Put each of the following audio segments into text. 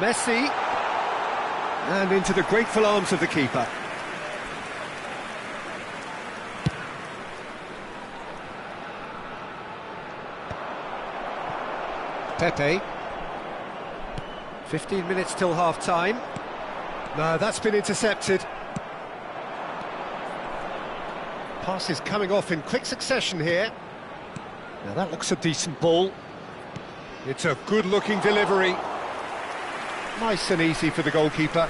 Messi. And into the grateful arms of the keeper. Pepe. 15 minutes till half-time. No, that's been intercepted. Pass is coming off in quick succession here. Now that looks a decent ball. It's a good-looking delivery. Nice and easy for the goalkeeper.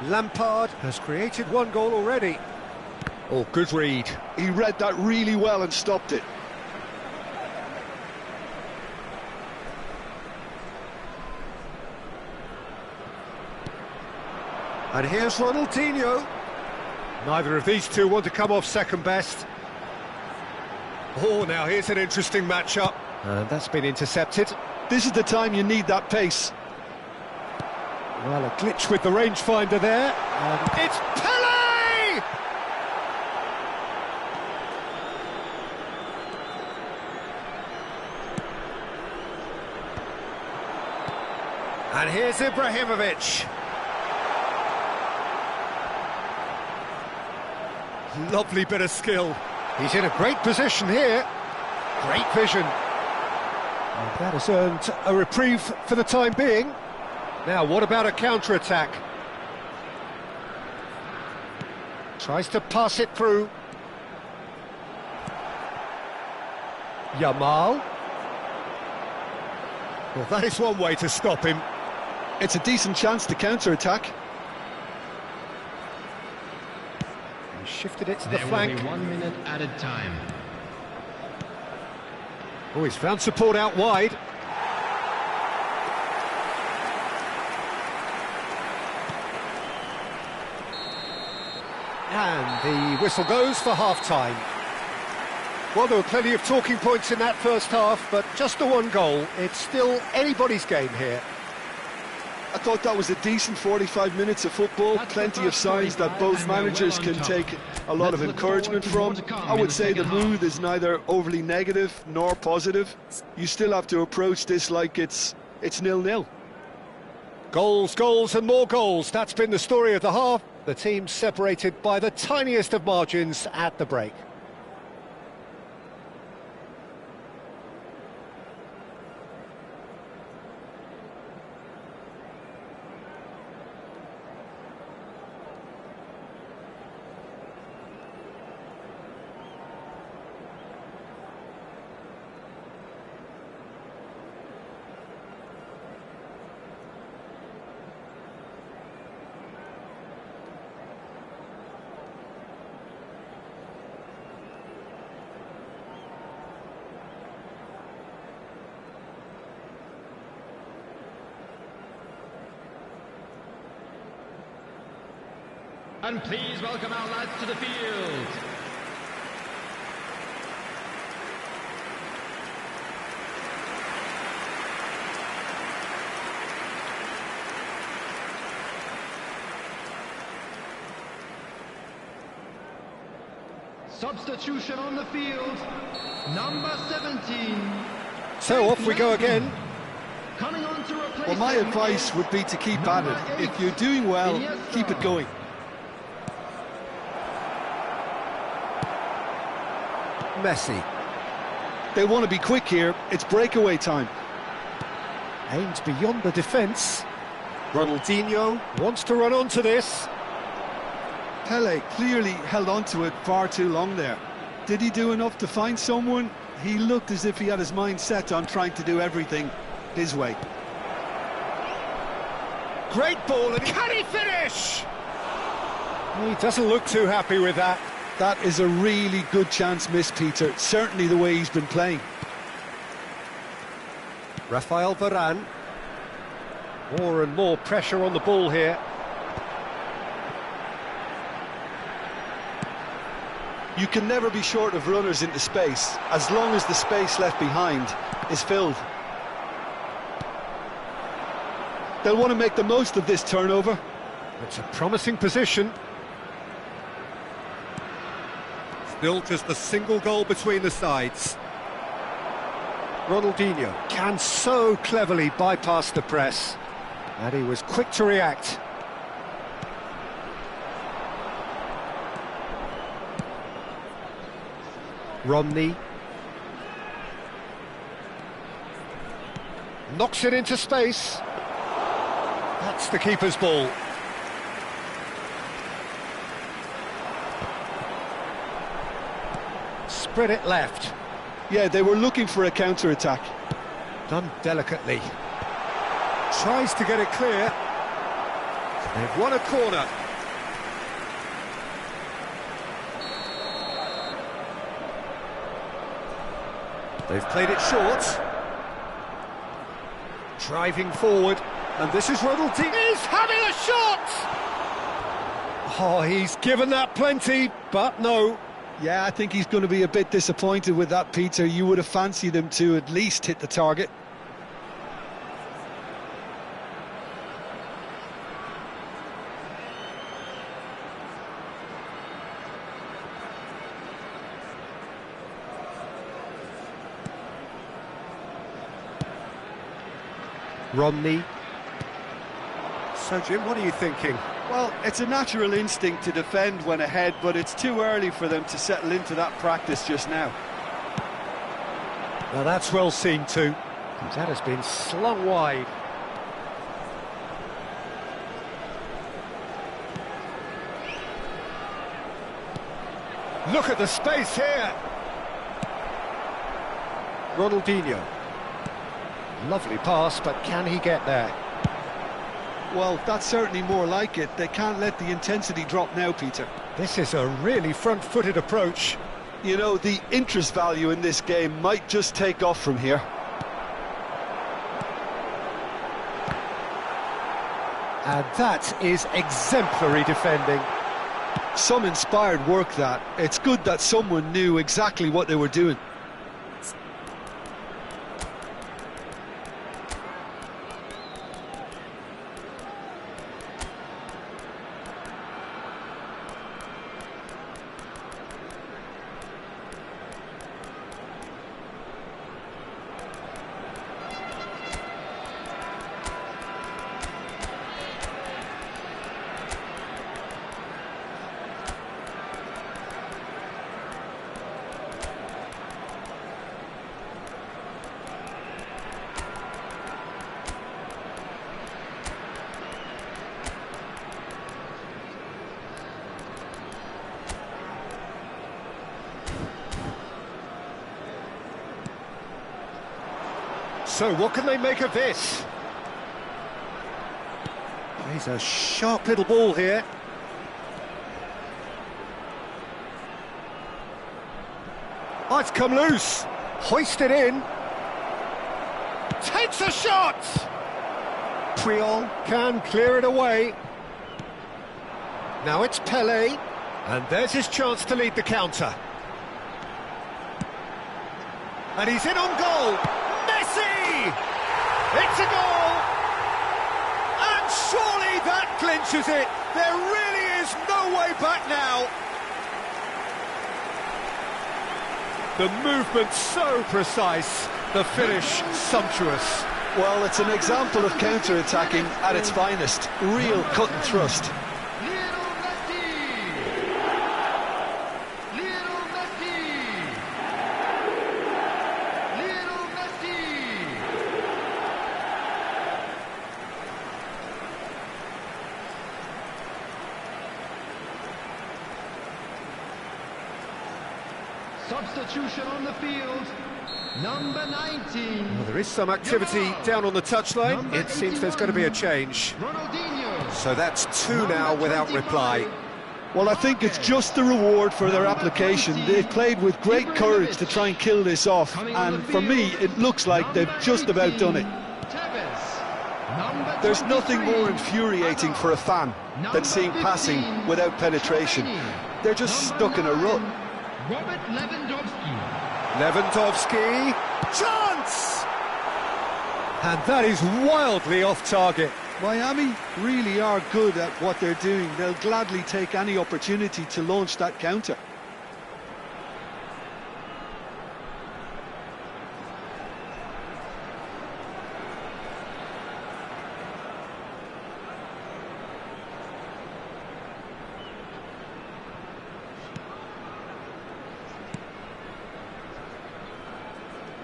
Lampard has created one goal already. Oh, good read. He read that really well and stopped it. And here's Ronaldinho. Neither of these two want to come off second best. Oh, now here's an interesting matchup. And that's been intercepted. This is the time you need that pace. Well, a glitch with the rangefinder there. And it's Pele! And here's Ibrahimovic. Lovely bit of skill. He's in a great position here. Great vision. And that has earned a reprieve for the time being. Now, what about a counter-attack? Tries to pass it through. Yamal. Well, that is one way to stop him. It's a decent chance to counter-attack. Shifted it to the flank. Will be 1 minute added time. Oh, he's found support out wide. And the whistle goes for half-time. Well, there were plenty of talking points in that first half, but just the one goal. It's still anybody's game here. I thought that was a decent 45 minutes of football, plenty of signs that both managers can take a lot of encouragement from. I would say the mood is neither overly negative nor positive. You still have to approach this like it's 0-0. Goals, goals and more goals. That's been the story of the half. The teams separated by the tiniest of margins at the break. And please welcome our lads to the field. Substitution on the field, number 17. So off we go again. Coming on to replace Well, my advice would be to keep at it. If you're doing well, keep it going. Messi. They want to be quick here. It's breakaway time. Aims beyond the defence. Ronaldinho wants to run onto this. Pele clearly held on to it far too long there. Did he do enough to find someone? He looked as if he had his mind set on trying to do everything his way. Great ball, and can he finish? He doesn't look too happy with that. That is a really good chance missed, Peter. Certainly the way he's been playing. Rafael Varane. More and more pressure on the ball here. You can never be short of runners into space, as long as the space left behind is filled. They'll want to make the most of this turnover. It's a promising position. Still just a single goal between the sides. Ronaldinho can so cleverly bypass the press, and he was quick to react. Romney knocks it into space. That's the keeper's ball. Spread it left. Yeah, they were looking for a counter-attack. Done delicately. Tries to get it clear. They've won a corner. They've played it short. Driving forward. And this is Ronaldinho. He's having a shot! Oh, he's given that plenty, but no. Yeah, I think he's going to be a bit disappointed with that, Peter. You would have fancied him to at least hit the target. Romney. So, Jim, what are you thinking? Well, it's a natural instinct to defend when ahead, but it's too early for them to settle into that practice just now. Now that's well seen too. That has been slung wide. Look at the space here. Ronaldinho. Lovely pass, but can he get there? Well, that's certainly more like it. They can't let the intensity drop now, Peter. This is a really front-footed approach. You know, the interest value in this game might just take off from here. And that is exemplary defending. Some inspired work, that. It's good that someone knew exactly what they were doing. So what can they make of this? Plays a sharp little ball here. Oh, it's come loose. Hoisted in. Takes a shot! Puyol can clear it away. Now it's Pelé. And there's his chance to lead the counter. And he's in on goal. Messi! It's a goal! And surely that clinches it. There really is no way back now. The movement so precise, the finish sumptuous. Well, it's an example of counter-attacking at its finest. Real cut and thrust. Substitution on the field, number 19. Well, there is some activity down on the touchline. It seems there's going to be a change. Ronaldinho. So that's two now without reply. Well, I think it's just the reward for their application. They've played with great courage to try and kill this off, and for me, it looks like they've just about done it. There's nothing more infuriating for a fan than seeing passing without penetration. They're just stuck in a rut. Robert Lewandowski. Lewandowski, chance! And that is wildly off target. Miami really are good at what they're doing. They'll gladly take any opportunity to launch that counter.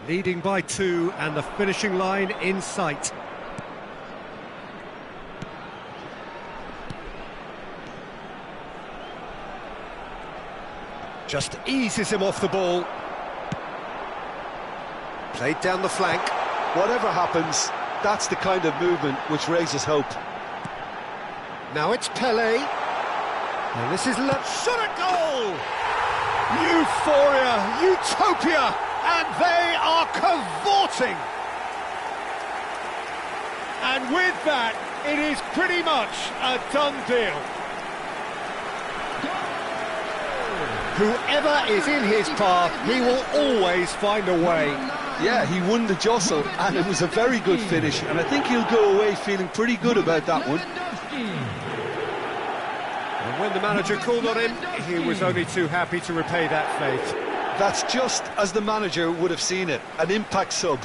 Leading by 2 and the finishing line in sight. Just eases him off the ball. Played down the flank. Whatever happens, that's the kind of movement which raises hope. Now it's Pelé. And this is shot at goal! Euphoria, utopia, and they are cavorting! And with that, it is pretty much a done deal. Whoever is in his path, he will always find a way. Yeah, he won the jostle, and it was a very good finish, and I think he'll go away feeling pretty good about that one. And when the manager called on him, he was only too happy to repay that faith. That's just as the manager would have seen it, an impact sub.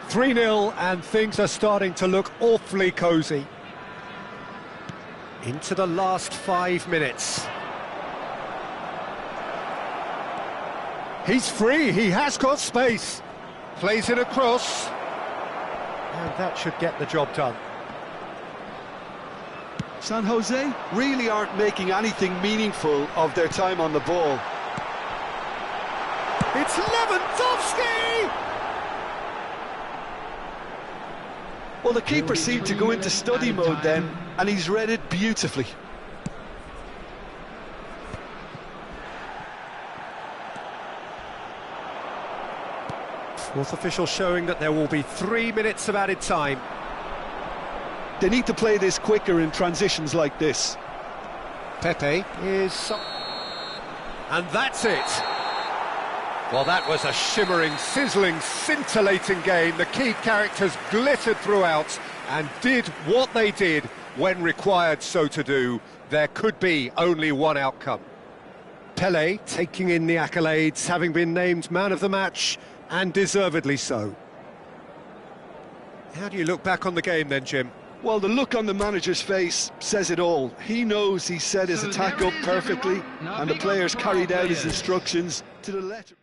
"3-0 and things are starting to look awfully cosy. Into the last 5 minutes. He's free, he has got space. Plays it across. And that should get the job done. San Jose really aren't making anything meaningful of their time on the ball. It's Lewandowski! Well, the keeper seemed to go into study mode then, and he's read it beautifully. Fourth official showing that there will be 3 minutes of added time. They need to play this quicker in transitions like this. Pepe is... And that's it! Well, that was a shimmering, sizzling, scintillating game. The key characters glittered throughout and did what they did when required so to do. There could be only one outcome. Pelé taking in the accolades, having been named man of the match, and deservedly so. How do you look back on the game then, Jim? Well, the look on the manager's face says it all. He knows he set his attack up perfectly, and the players carried out his instructions to the letter.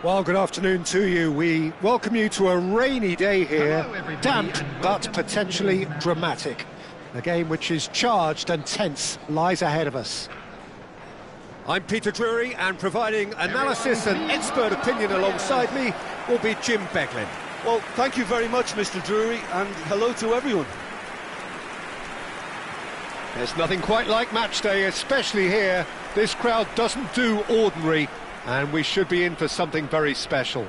Well, good afternoon to you. We welcome you to a rainy day here, damp but potentially dramatic. A game which is charged and tense lies ahead of us. I'm Peter Drury, and providing analysis and expert opinion alongside me will be Jim Beglin. Well, thank you very much, Mr. Drury, and hello to everyone. There's nothing quite like match day, especially here. This crowd doesn't do ordinary, and we should be in for something very special.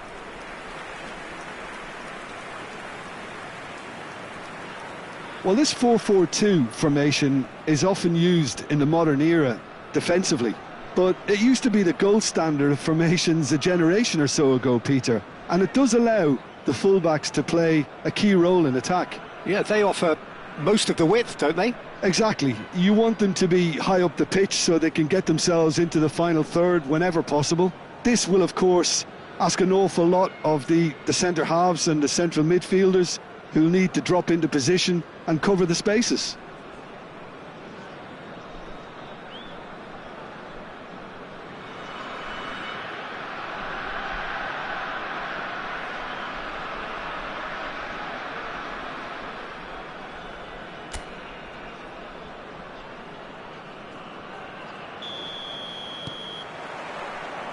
Well, this 4-4-2 formation is often used in the modern era defensively, but it used to be the gold standard of formations a generation or so ago, Peter, and it does allow the fullbacks to play a key role in attack. Yeah, they offer most of the width, don't they? Exactly. You want them to be high up the pitch so they can get themselves into the final third whenever possible. This will, of course, ask an awful lot of the centre halves and the central midfielders, who'll need to drop into position and cover the spaces.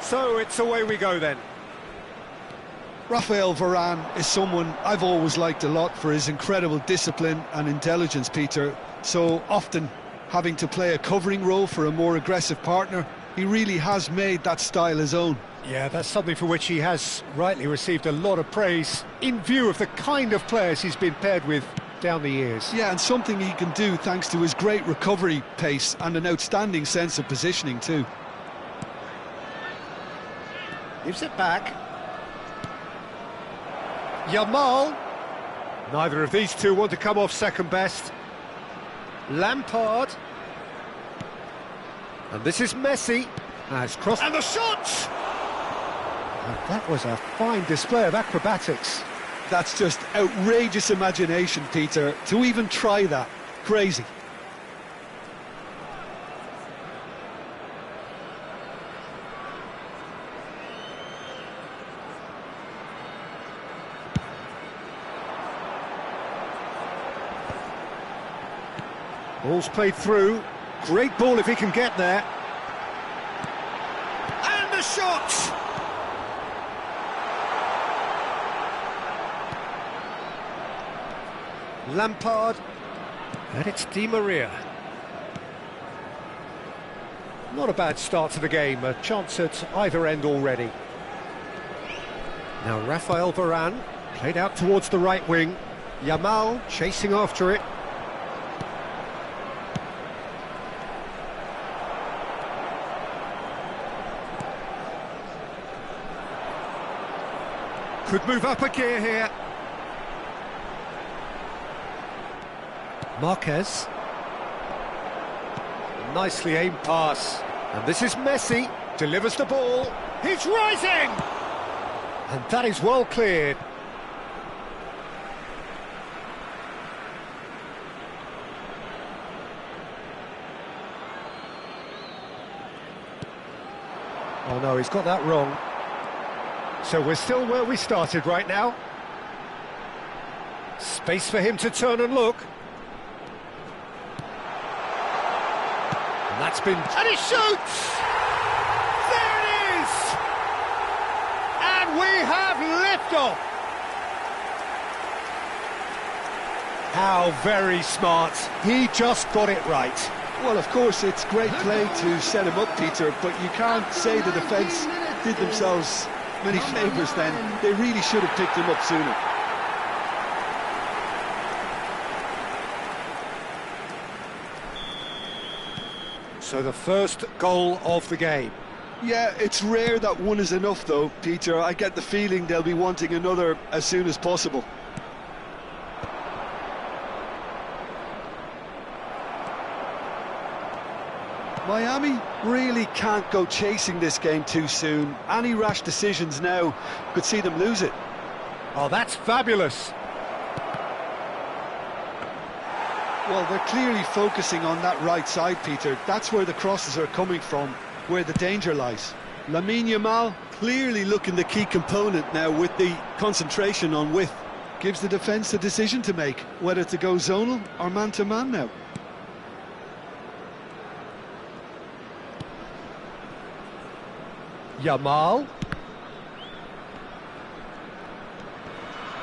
So it's away we go then. Raphael Varane is someone I've always liked a lot for his incredible discipline and intelligence, Peter. So often having to play a covering role for a more aggressive partner, he really has made that style his own. Yeah, that's something for which he has rightly received a lot of praise in view of the kind of players he's been paired with down the years. Yeah, and something he can do thanks to his great recovery pace and an outstanding sense of positioning too. Gives it back. Yamal. Neither of these two want to come off second best. Lampard. And this is Messi. Has crossed. And the shot! And that was a fine display of acrobatics. That's just outrageous imagination, Peter. To even try that. Crazy. Ball's played through. Great ball if he can get there. And the shot! Lampard. And it's Di Maria. Not a bad start to the game. A chance at either end already. Now Raphael Varane. Played out towards the right wing. Yamal chasing after it. Could move up a gear here. Marquez. Nicely aimed pass. And this is Messi. Delivers the ball. He's rising! And that is well cleared. Oh no, he's got that wrong. So we're still where we started right now. Space for him to turn and look. And that's been... And he shoots! There it is! And we have liftoff! How very smart. He just got it right. Well, of course, it's great play to set him up, Peter, but you can't say the defence did themselves many favours then. They really should have picked him up sooner. So the first goal of the game. Yeah, it's rare that one is enough though, Peter. I get the feeling they'll be wanting another as soon as possible. Miami really can't go chasing this game too soon. Any rash decisions now could see them lose it. Oh, that's fabulous. Well, they're clearly focusing on that right side, Peter. That's where the crosses are coming from, where the danger lies. Lamine Yamal clearly looking the key component now with the concentration on width. Gives the defence a decision to make, whether to go zonal or man-to-man now. Yamal.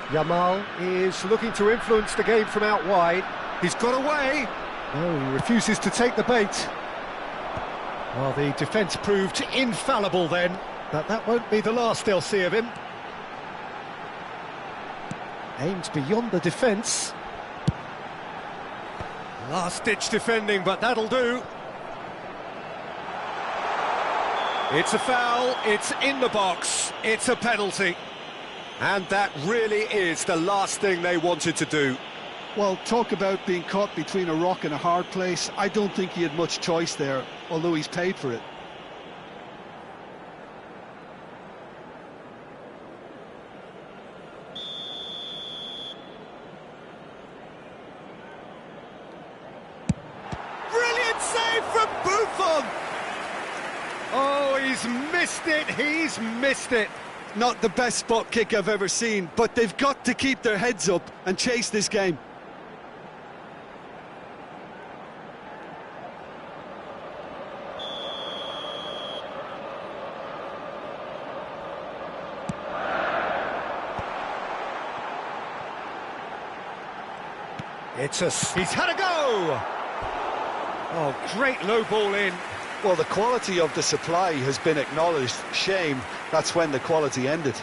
Yamal is looking to influence the game from out wide. He's got away. No, he refuses to take the bait. Well, the defence proved infallible then, but that won't be the last they'll see of him. Aims beyond the defence. Last-ditch defending, but that'll do. It's a foul, it's in the box, it's a penalty. And that really is the last thing they wanted to do. Well, talk about being caught between a rock and a hard place. I don't think he had much choice there, although he's paid for it. Brilliant save from Buffon! Oh, he's missed it. Not the best spot kick I've ever seen, but they've got to keep their heads up and chase this game. He's had a go! Oh, great low ball in. Well, the quality of the supply has been acknowledged. Shame, that's when the quality ended.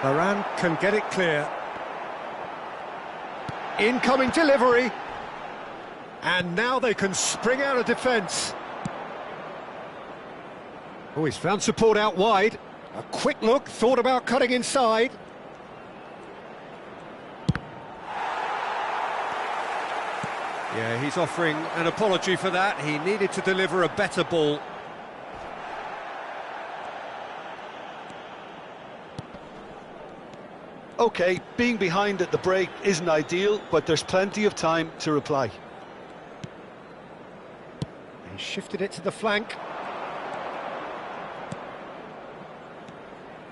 Varane can get it clear. Incoming delivery. And now they can spring out of defence. Oh, he's found support out wide. A quick look, thought about cutting inside. Yeah, he's offering an apology for that. He needed to deliver a better ball. OK, being behind at the break isn't ideal, but there's plenty of time to reply. He shifted it to the flank.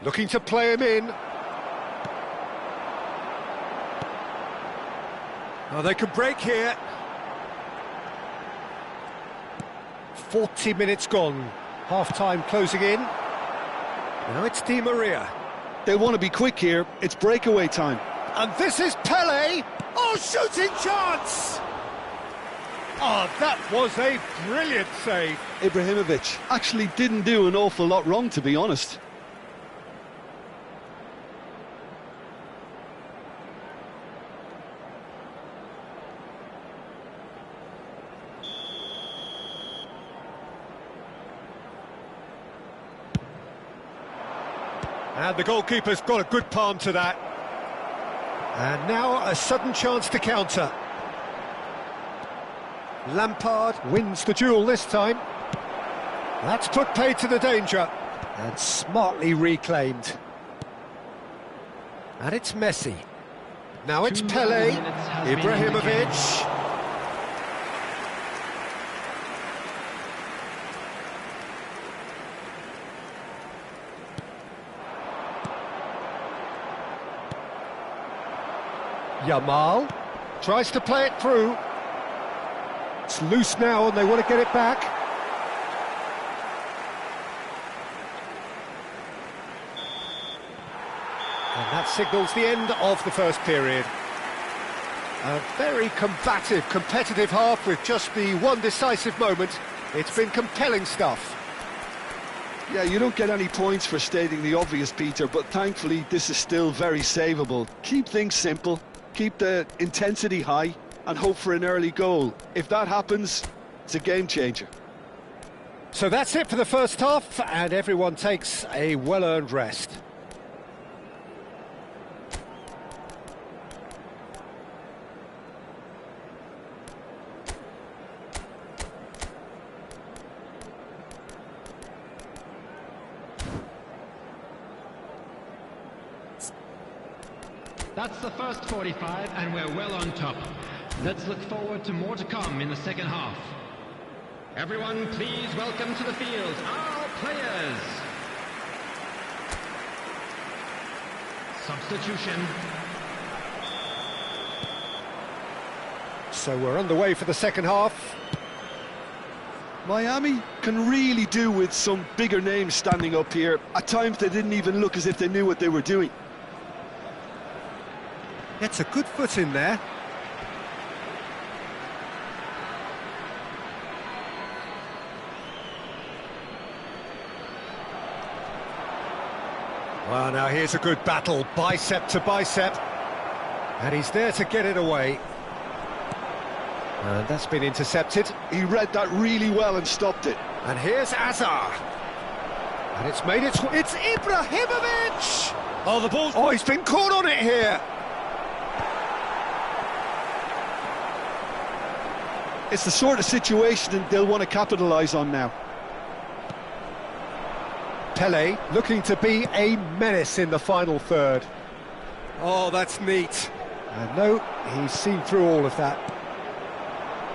Looking to play him in. Oh, they can break here. 40 minutes gone. Half-time closing in. Now it's Di Maria. They want to be quick here. It's breakaway time. And this is Pele. Oh, shooting chance! Oh, that was a brilliant save. Ibrahimovic actually didn't do an awful lot wrong, to be honest. And the goalkeeper's got a good palm to that. And now a sudden chance to counter. Lampard wins the duel this time. That's put paid to the danger. And smartly reclaimed. And it's Messi. Now it's Pele. Ibrahimovic. Yamal tries to play it through. It's loose now and they want to get it back. And that signals the end of the first period. A very combative, competitive half with just the one decisive moment. It's been compelling stuff. Yeah, you don't get any points for stating the obvious, Peter, but thankfully this is still very savable. Keep things simple. Keep the intensity high and hope for an early goal. If that happens, it's a game changer. So that's it for the first half, and everyone takes a well-earned rest. That's the first 45, and we're well on top. Let's look forward to more to come in the second half. Everyone, please welcome to the field our players. Substitution. So we're underway for the second half. Miami can really do with some bigger names standing up here. At times they didn't even look as if they knew what they were doing. Gets a good foot in there. Well, now here's a good battle, bicep to bicep. And he's there to get it away. And that's been intercepted. He read that really well and stopped it. And here's Azar. And it's made it's Ibrahimovic! Oh, the ball... Oh, he's been caught on it here. It's the sort of situation that they'll want to capitalise on now. Pele looking to be a menace in the final third. Oh, that's neat. And no, he's seen through all of that.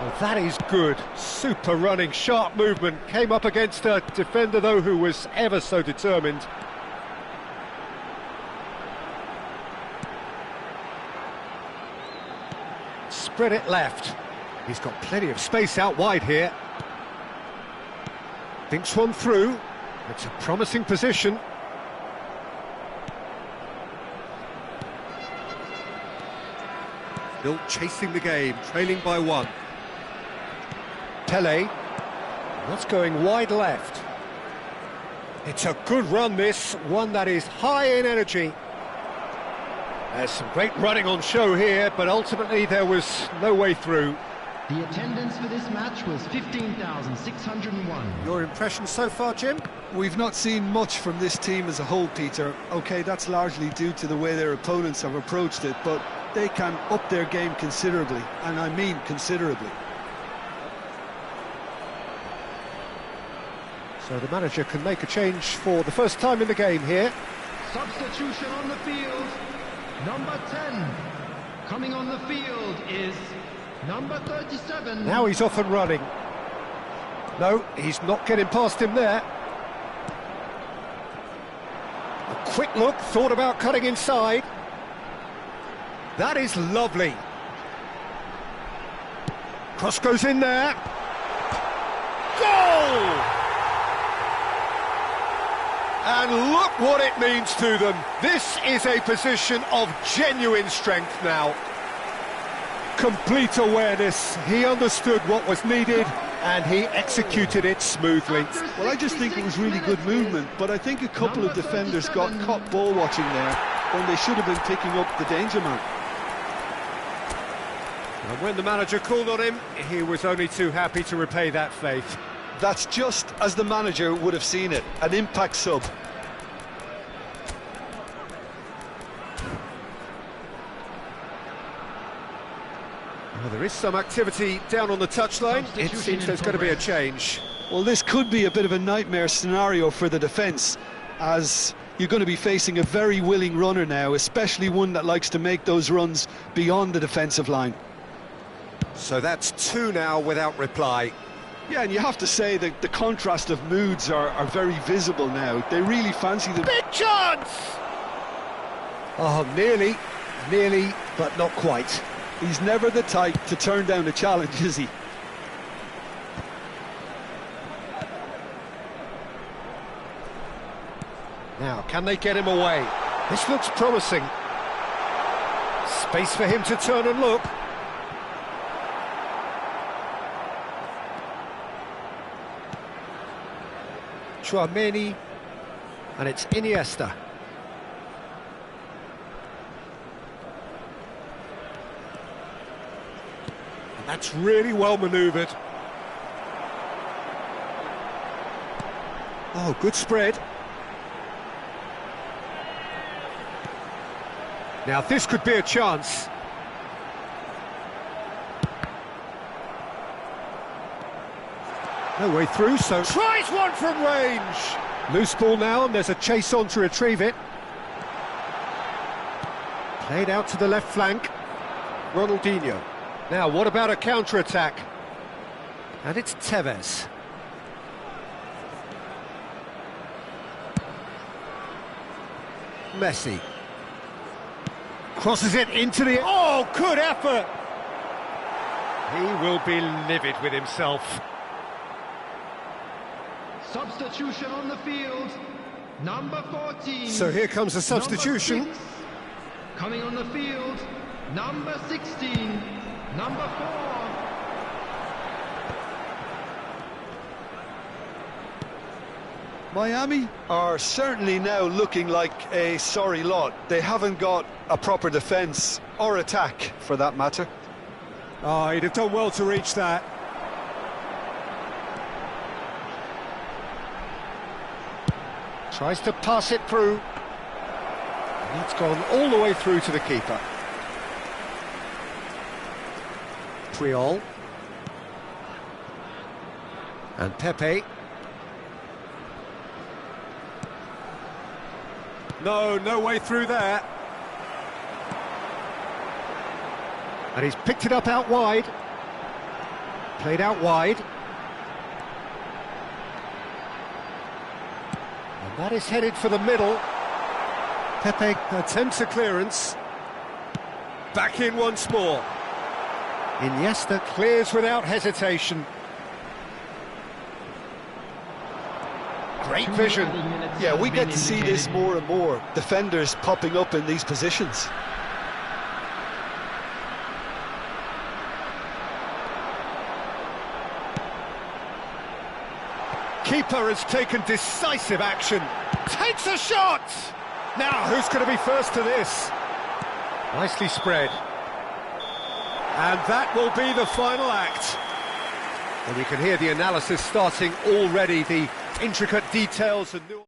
Well, that is good. Super running, sharp movement. Came up against a defender, though, who was ever so determined. Spread it left. He's got plenty of space out wide here. Thinks one through. It's a promising position. Still chasing the game, trailing by one. Pele, that's going wide left. It's a good run, this, one that is high in energy. There's some great running on show here, but ultimately there was no way through. The attendance for this match was 15,601. Your impression so far, Jim? We've not seen much from this team as a whole, Peter. OK, that's largely due to the way their opponents have approached it, but they can up their game considerably, and I mean considerably. So the manager can make a change for the first time in the game here. Substitution on the field. Number 10. Coming on the field is number 37. Now he's off and running. No, he's not getting past him there. A quick look, thought about cutting inside. That is lovely. Cross goes in there. Goal! And look what it means to them. This is a position of genuine strength now. Complete awareness. He understood what was needed and he executed it smoothly. Well, I just think it was really good movement, but I think a couple of defenders got caught ball watching there when they should have been picking up the danger man. And when the manager called on him, he was only too happy to repay that faith. That's just as the manager would have seen it, an impact sub. Well, there is some activity down on the touchline. It seems there's going to be a change. Well, this could be a bit of a nightmare scenario for the defence, as you're going to be facing a very willing runner now, especially one that likes to make those runs beyond the defensive line. So that's two now without reply. Yeah, and you have to say that the contrast of moods are very visible now. They really fancy the... Big chance! Oh, nearly, but not quite. He's never the type to turn down a challenge, is he? Now, can they get him away? This looks promising. Space for him to turn and look. Chouameni, and it's Iniesta. And that's really well manoeuvred. Oh, good spread. Now this could be a chance. No way through, so tries one from range. Loose ball now, and there's a chase on to retrieve it. Played out to the left flank. Ronaldinho. Now, what about a counter-attack? And it's Tevez. Messi. Crosses it into the... Oh, good effort! He will be livid with himself. Substitution on the field, number 14. So here comes a substitution. Coming on the field, number 16, number 4. Miami are certainly now looking like a sorry lot. They haven't got a proper defence, or attack, for that matter. Oh, he'd have done well to reach that. Tries to pass it through. And it's gone all the way through to the keeper. Puyol. And Pepe. No way through there. And he's picked it up out wide. Played out wide. And that is headed for the middle. Pepe attempts a clearance. Back in once more. Iniesta clears without hesitation. Great vision. Yeah, we get to see this more and more. Defenders popping up in these positions. Keeper has taken decisive action. Takes a shot! Now, who's going to be first to this? Nicely spread. And that will be the final act. And you can hear the analysis starting already, the intricate details and new...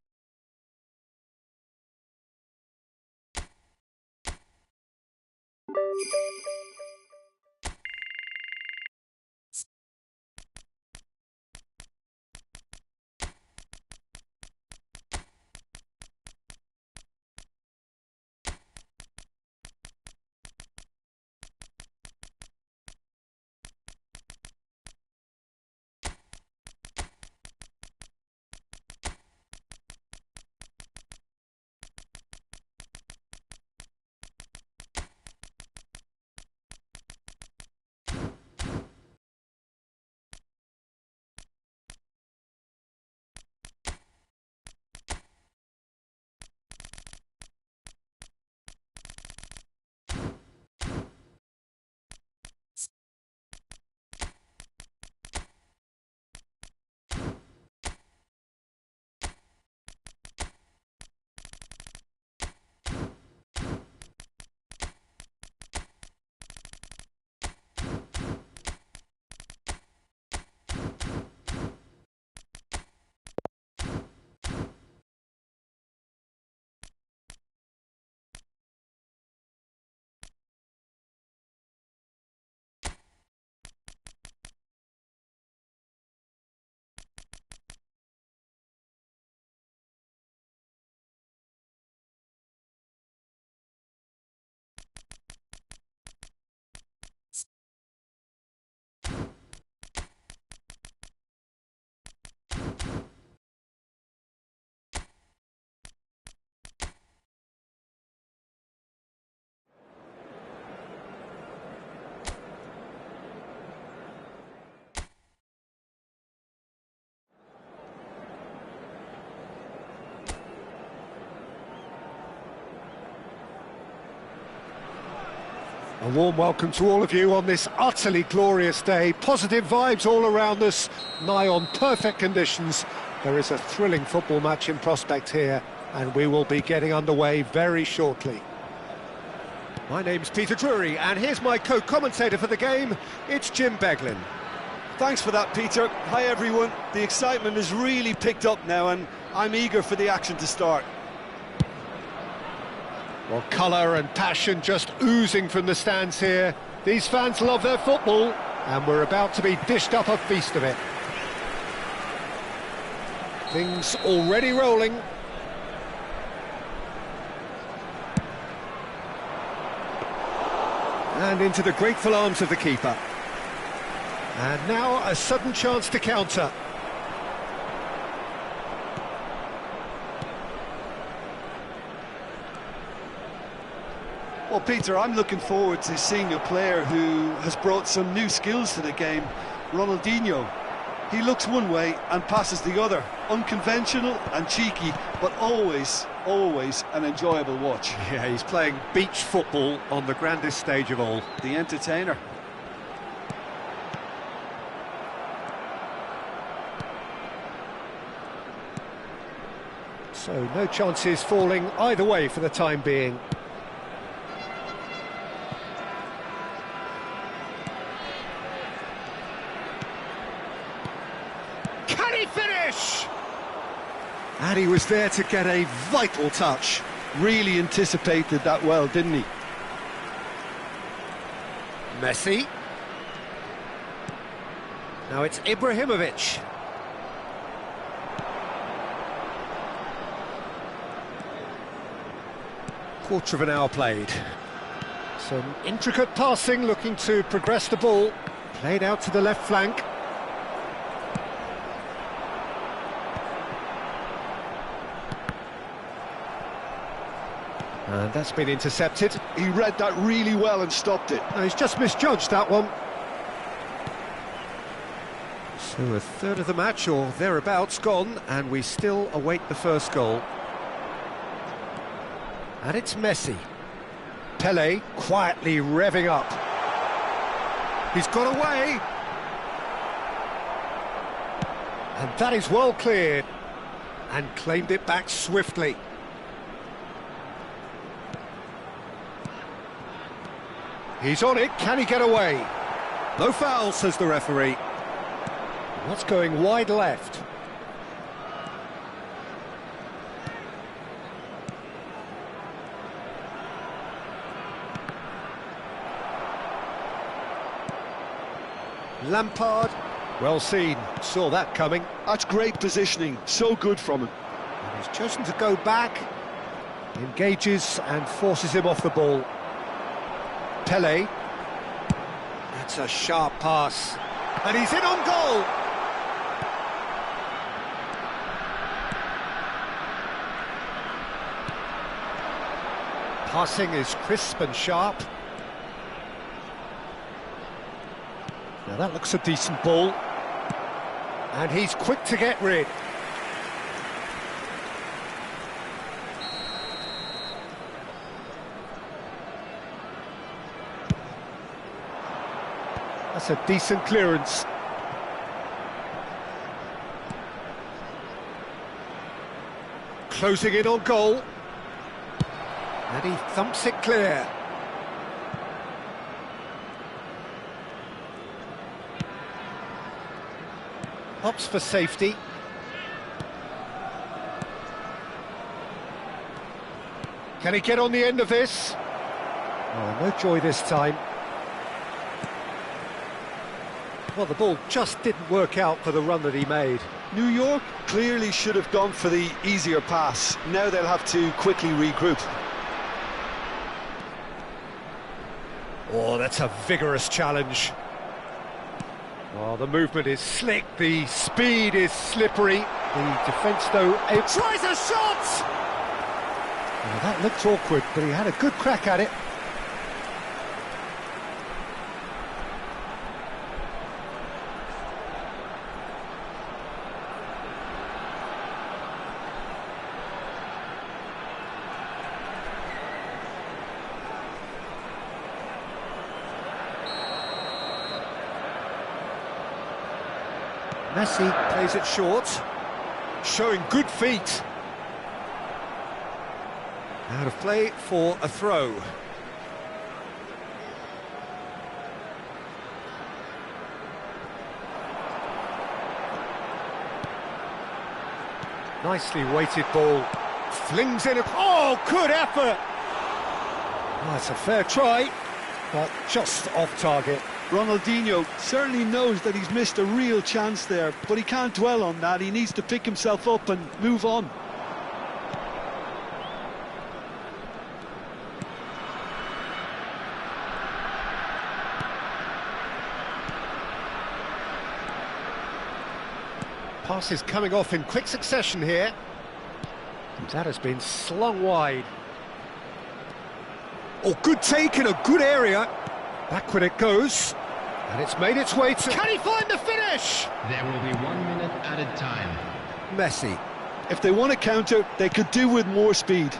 A warm welcome to all of you on this utterly glorious day. Positive vibes all around us, nigh on perfect conditions. There is a thrilling football match in prospect here, and we will be getting underway very shortly. My name's Peter Drury, and here's my co-commentator for the game, it's Jim Beglin. Thanks for that, Peter. Hi, everyone. The excitement has really picked up now, and I'm eager for the action to start. Well, colour and passion just oozing from the stands here. These fans love their football, and we're about to be dished up a feast of it. Things already rolling. And into the grateful arms of the keeper. And now a sudden chance to counter. Well, Peter, I'm looking forward to seeing a player who has brought some new skills to the game. Ronaldinho. He looks one way and passes the other. Unconventional and cheeky, but always an enjoyable watch. Yeah, he's playing beach football on the grandest stage of all. The entertainer. So no chances falling either way for the time being. Can he finish? And he was there to get a vital touch. Really anticipated that well, didn't he? Messi. Now it's Ibrahimovic. Quarter of an hour played. Some intricate passing, looking to progress the ball. Played out to the left flank. And that's been intercepted. He read that really well and stopped it. No, he's just misjudged that one. So a third of the match, or thereabouts, gone, and we still await the first goal. And it's Messi. Pele quietly revving up. He's got away. And that is well cleared. And claimed it back swiftly. He's on it, can he get away? No foul, says the referee. That's going wide left. Lampard, well seen, saw that coming. That's great positioning, so good from him. And he's chosen to go back, engages and forces him off the ball. Pele, that's a sharp pass, and he's in on goal! Passing is crisp and sharp. Now that looks a decent ball, and he's quick to get rid. That's a decent clearance. Closing in on goal. And he thumps it clear. Opts for safety. Can he get on the end of this? Oh, no joy this time. Well, the ball just didn't work out for the run that he made. New York clearly should have gone for the easier pass. Now they'll have to quickly regroup. Oh, that's a vigorous challenge. Oh, the movement is slick, the speed is slippery. The defence, though, it tries a shot! Oh, that looked awkward, but he had a good crack at it. Messi plays it short, showing good feet. Out of play for a throw. Nicely weighted ball. Flings in a... Oh, good effort! Oh, that's a fair try, but just off target. Ronaldinho certainly knows that he's missed a real chance there, but he can't dwell on that. He needs to pick himself up and move on. Passes coming off in quick succession here. That has been slung wide. Oh, good take in a good area. Backward it goes. And it's made its way to... Can he find the finish? There will be 1 minute added time. Messi. If they want to counter, they could do with more speed.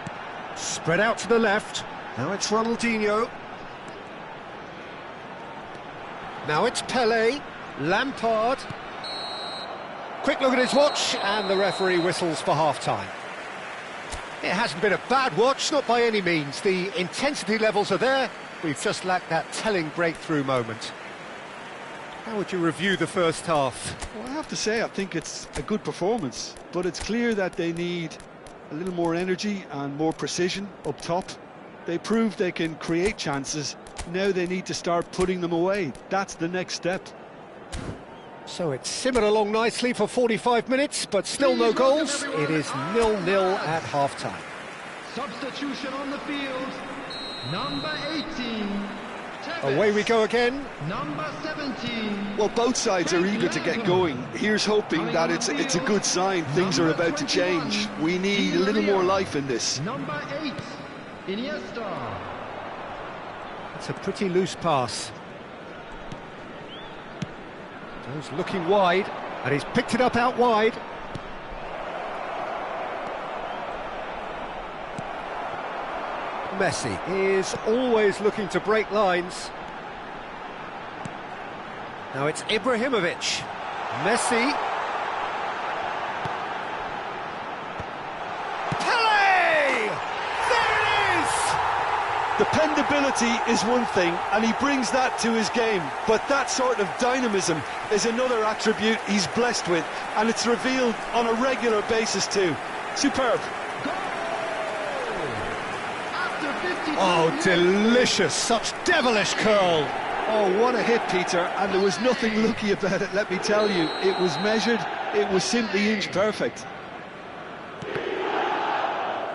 Spread out to the left. Now it's Ronaldinho. Now it's Pelé. Lampard. Quick look at his watch, and the referee whistles for half-time. It hasn't been a bad watch, not by any means. The intensity levels are there. We've just lacked that telling breakthrough moment. How would you review the first half? Well, I have to say, I think it's a good performance, but it's clear that they need a little more energy and more precision up top. They proved they can create chances. Now they need to start putting them away. That's the next step. So it's simmered along nicely for 45 minutes, but still no goals. It is 0-0 at half-time. Substitution on the field. Number 18. Tevez. Away we go again. Number 17. Well, both sides are eager to get going. Here's hoping that it's a good sign. Things are about to change. We need a little more life in this. Number 8. Iniesta. It's a pretty loose pass. Goes looking wide, and he's picked it up out wide. Messi is always looking to break lines. Now it's Ibrahimovic. Messi. Pelé! There it is! Dependability is one thing, and he brings that to his game, but that sort of dynamism is another attribute he's blessed with, and it's revealed on a regular basis too. Superb. Oh, delicious, such devilish curl. Oh, what a hit, Peter, and there was nothing lucky about it, let me tell you. It was measured, it was simply inch perfect.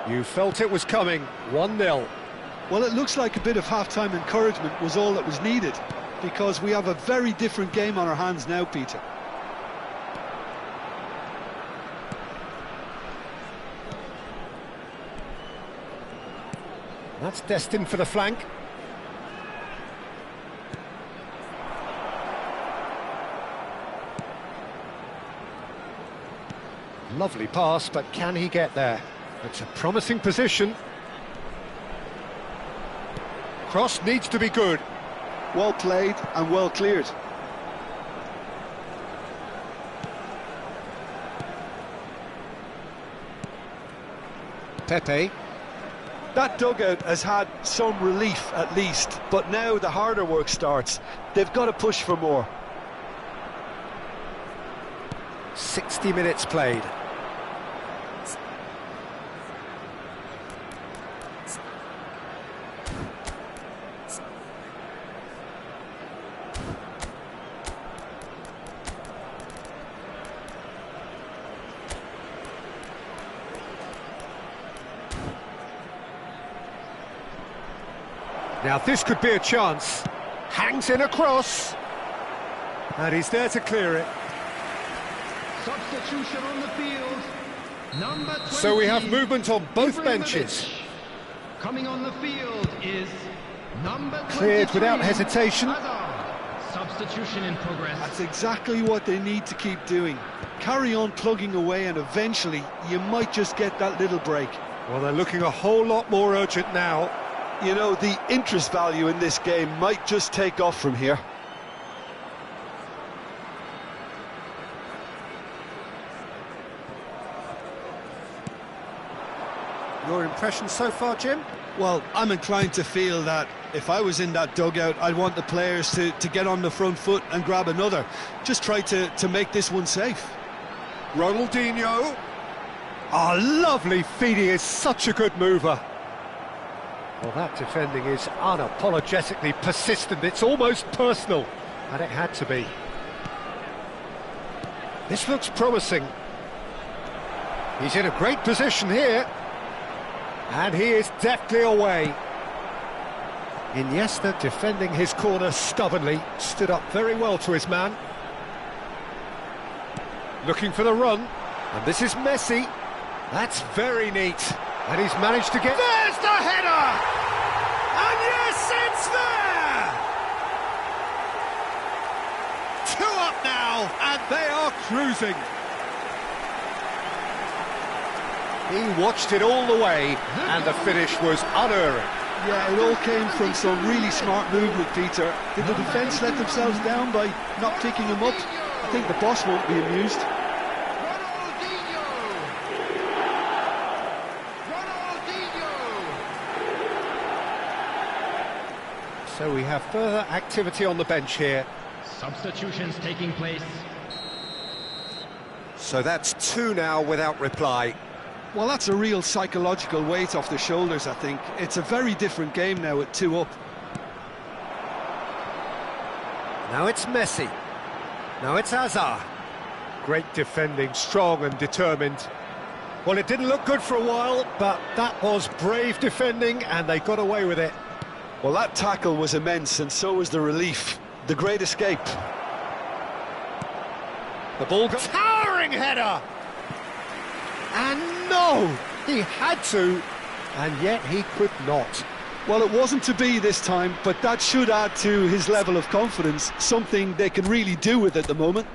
You felt it was coming, 1-0. Well, it looks like a bit of half-time encouragement was all that was needed, because we have a very different game on our hands now, Peter. That's destined for the flank. Lovely pass, but can he get there? It's a promising position. Cross needs to be good. Well played and well cleared. Pepe. That dugout has had some relief at least, but now the harder work starts. They've got to push for more. 60 minutes played. Now this could be a chance. Hangs in a cross. And he's there to clear it. Substitution on the field. Number 20. So we have movement on both benches. Coming on the field is number 23. Cleared without hesitation. Substitution in progress. That's exactly what they need to keep doing. Carry on plugging away, and eventually you might just get that little break. Well, they're looking a whole lot more urgent now. You know, the interest value in this game might just take off from here. Your impression so far, Jim? Well, I'm inclined to feel that if I was in that dugout, I'd want the players to get on the front foot and grab another. Just try to make this one safe. Ronaldinho. Oh, lovely feed. He is such a good mover. Well, that defending is unapologetically persistent. It's almost personal, and it had to be. This looks promising. He's in a great position here. And he is deftly away. Iniesta defending his corner stubbornly. Stood up very well to his man. Looking for the run, and this is Messi. That's very neat, and he's managed to get... There's the header! And yes, it's there! 2 up now, and they are cruising. He watched it all the way, and the finish was unerring. Yeah, it all came from some really smart movement, Peter. Did the defence let themselves down by not picking him up? I think the boss won't be amused. So we have further activity on the bench here. Substitutions taking place. So that's 2 now without reply. Well, that's a real psychological weight off the shoulders, I think. It's a very different game now at 2 up. Now it's Messi. Now it's Hazard. Great defending, strong and determined. Well, it didn't look good for a while, but that was brave defending, and they got away with it. Well, that tackle was immense, and so was the relief. The great escape. The ball goes... Towering header! And no! He had to, and yet he could not. Well, it wasn't to be this time, but that should add to his level of confidence, something they can really do with at the moment.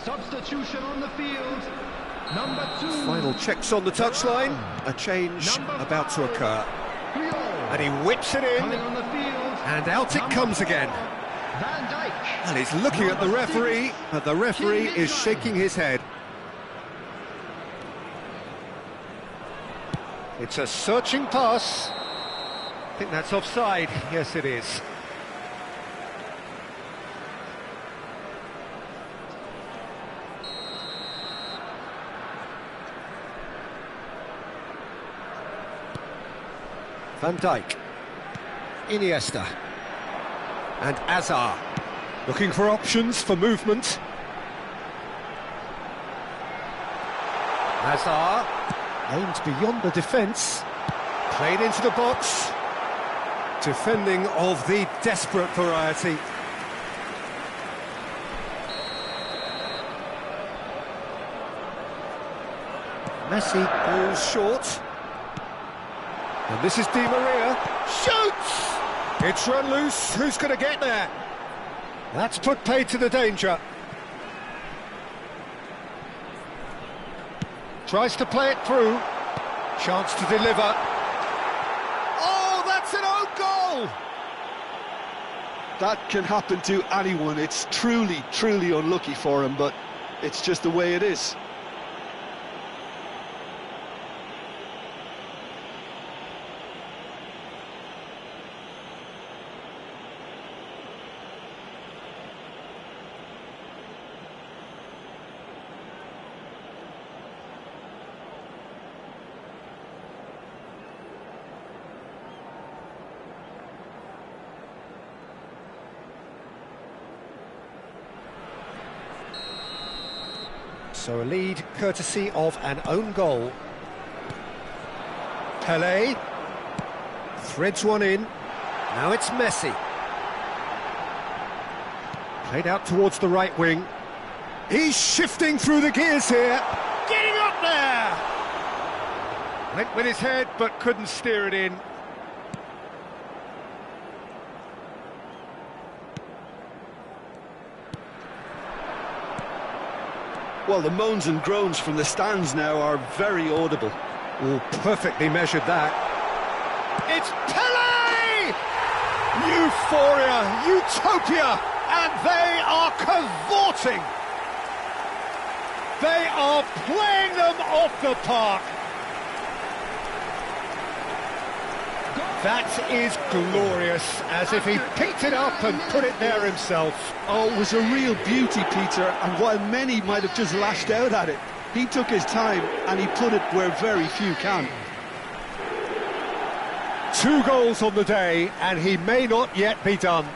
Substitution on the field. Number 2. Final checks on the touchline. A change about to occur. And he whips it in. On the field. And out it comes again. Van Dijk. And he's looking at the referee, but the referee is shaking his head. It's a searching pass. I think that's offside. Yes, it is. Van Dijk, Iniesta, and Hazard, looking for options for movement. Hazard, aimed beyond the defence, played into the box, defending of the desperate variety. Messi goes short. And this is Di Maria. Shoots! It's run loose. Who's going to get there? That's put paid to the danger. Tries to play it through. Chance to deliver. Oh, that's an own goal! That can happen to anyone. It's truly, truly unlucky for him, but it's just the way it is. So a lead courtesy of an own goal. Pelé threads one in. Now it's Messi. Played out towards the right wing. He's shifting through the gears here. Getting up there! Went with his head but couldn't steer it in. Well, the moans and groans from the stands now are very audible. Oh, perfectly measured that. It's Pelé! Euphoria, utopia, and they are cavorting. They are playing them off the park. That is glorious, as if he picked it up and put it there himself. Oh, it was a real beauty, Peter, and while many might have just lashed out at it, he took his time and he put it where very few can. 2 goals on the day, and he may not yet be done.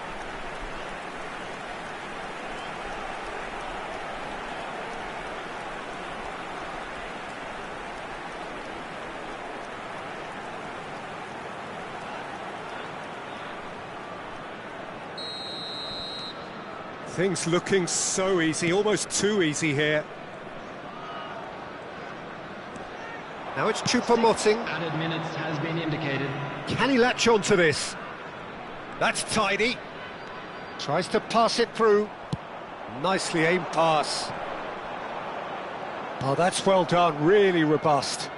Things looking so easy, almost too easy here. Now it's Choupo-Moting. Added minutes has been indicated. Can he latch on to this? That's tidy. Tries to pass it through. Nicely aimed pass. Oh, that's well done, really robust.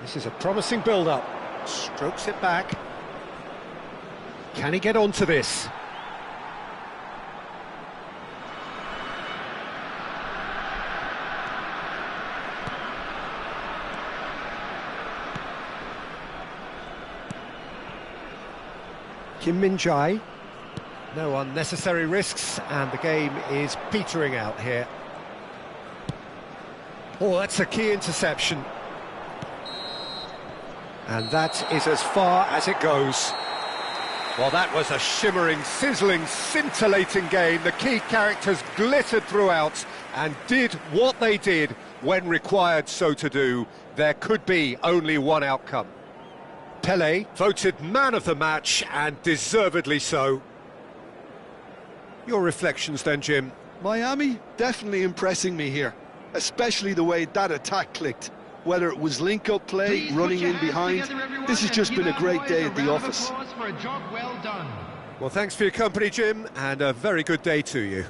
This is a promising build-up. Strokes it back. Can he get onto this? Kim Min-jae. No unnecessary risks, and the game is petering out here. Oh, that's a key interception. And that is as far as it goes. Well, that was a shimmering, sizzling, scintillating game. The key characters glittered throughout and did what they did when required so to do. There could be only one outcome. Pelé voted man of the match, and deservedly so. Your reflections then, Jim? Miami definitely impressing me here, especially the way that attack clicked. Whether it was link-up play, running in behind, this has just been a great day at the office. Well, thanks for your company, Jim, and a very good day to you.